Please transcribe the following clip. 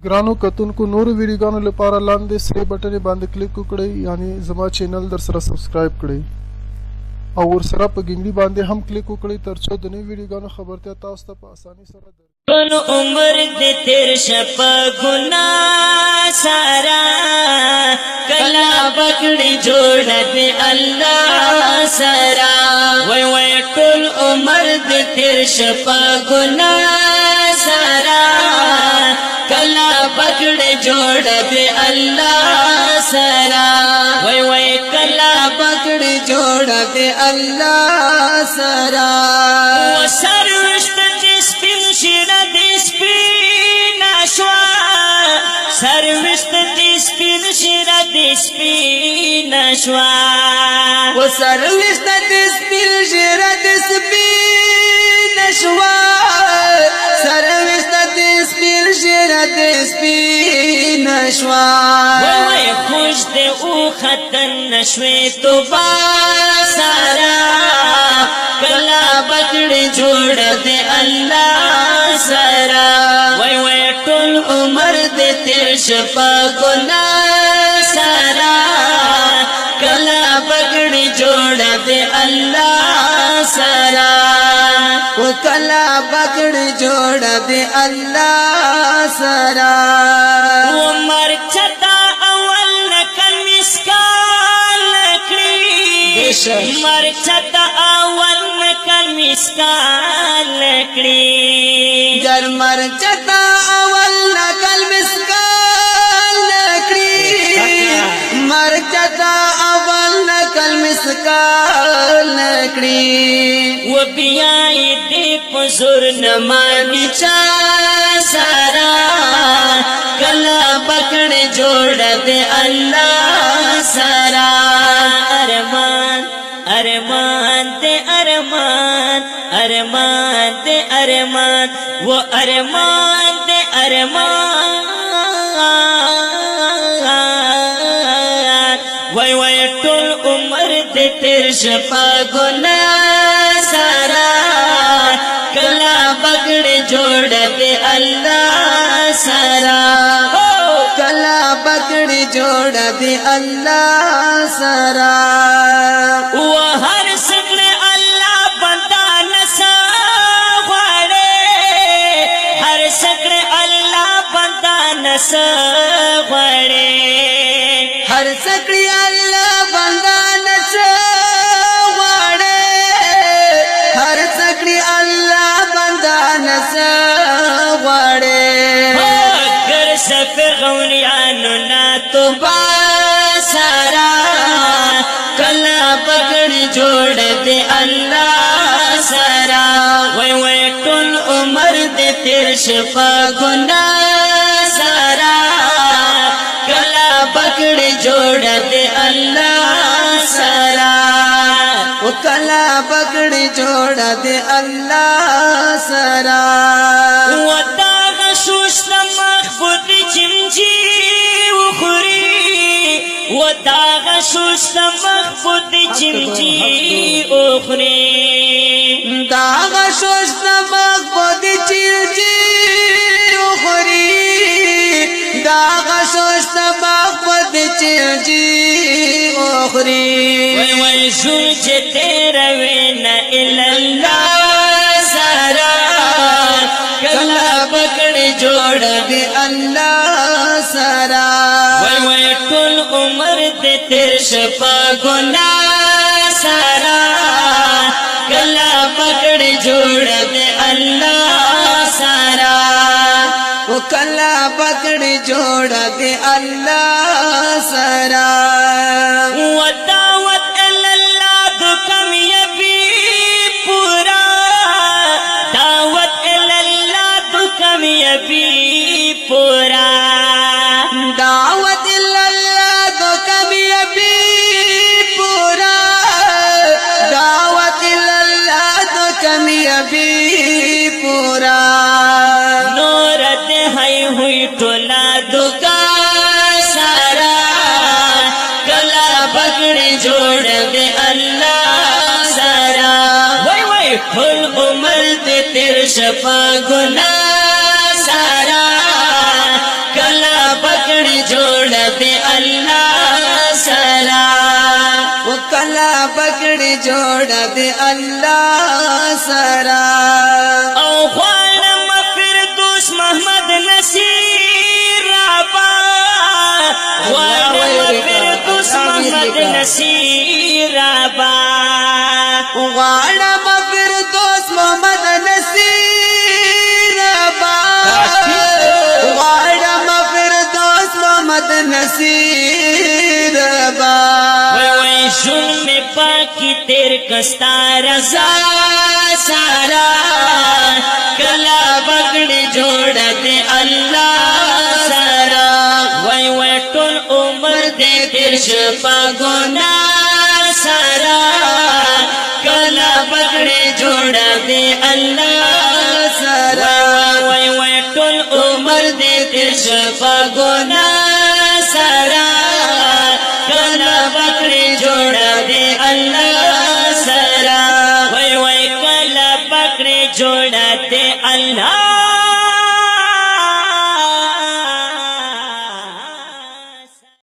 ګرانو کتونکو نورو ویډیوګانو لپاره لاندې سره بټن باندې کلیک وکړئ یعنی زما چینل در سره سبسکرایب کړئ او ورسره په ګنګړي باندې هم کلیک وکړئ ترڅو د نوو ویډیوګانو خبرتیا تاسو ته په اسانۍ سره درکړي ټول عمر دې تیر شپ ګناه سارا کلا پکړې جوړ دې الله سارا وای وای ټول عمر دې تیر شپ ګناه سارا کلا پکړې جوړ دې الله سارا وای وای کلا پکړې جوړ دې الله سارا وسروشت شیرا دې سپینا شوا سروشت دې سپین شیرا دې سپینا شوا و سروشت دې سپین شیرا دې سپینا شوا سروشت دې سپین شیرا دې سپینا شوا وای خوش دې او ختن نشوي توبه سارا کلا بکړې جوړ دې الله سارا وای وای ټول عمر دې تیر شپه ګناه سارا کلا بکړې جوړ دې الله سارا او کلا بکړې جوړ دې الله سارا عمر چتا اول نکل مسکال کړی مرچتا اول نکل مسکال کړی گر مرچتا اول نکل مسکال کړی مرچتا اول نکل مسکال کړی و بیا دې پزور نمانی چا سارا کلا پکړې جوړ دې الله سارا ارمان ارمان تے ارمان ارمان تے ارمان وہ ارمان تے ارمان وای وای ټول عمر دې تیر شپه ګناه سارا کلا پکړې جوړ دې الله سارا کلا پکړې جوړ دې الله سارا وهر سکړه الله بندا نسا غړې هر سکړه الله بندا نسا غړې هر سکړی الله بندا نسا غړې هر سکړی الله بندا نسا غړې گر سفر غونیانو نا توبه سارا کلا پکړې جوړ دې الله سارا وای وای ټول عمر دې تیر شپه ګناه سارا کلا پکړې جوړ دې الله سارا او کلا پکړې جوړ دې الله سارا وتا غشوش مخبود چمچی وخوري وتا غشوش مخبود چمچی وخوري دا غشوش مخبود چمچی وخوري دا غشوش مخبود چمچی وخوري وای وای شو چې تیرا وینا الا الله سارا کلا پکړې جوړ دې الله سارا وای وای ټول عمر دې تیر شپه ګناه سارا کلا پکړې جوړ دې الله سارا او کلا پکړې جوړ دې الله سارا ودعوت الا الله دو کامیابی پورا دعوت الا الله دو کامیابی پورا دعوت اللہ کو کامیابی پورا دعوت اللہ کو کامیابی پورا نور دے ہائی ہوئی ٹولا دکا سارا کلا پکڑے جوڑ دے اللہ سارا وای وای ټول عمر دے تیر شپا گناہ سارا پکړې جوړ دې الله سرا او غواړم فردوس محمد نصیر رابا غواړم فردوس محمد نصیر رابا غواړم فردوس محمد نصیر رابا غواړم فردوس محمد نصیر رابا وای شون میں پاکی تیر کستا رضا سارا کلا بگڑ جوڑ دے اللہ سارا وای ټول عمر دے تیر شپا گنا سارا کلا بگڑ جوڑ دے اللہ سارا وای ټول عمر دے تیر شپا گنا سارا کلا بکڑی جوڑا دے اللہ سرا وای کلا بکڑی جوڑا دے اللہ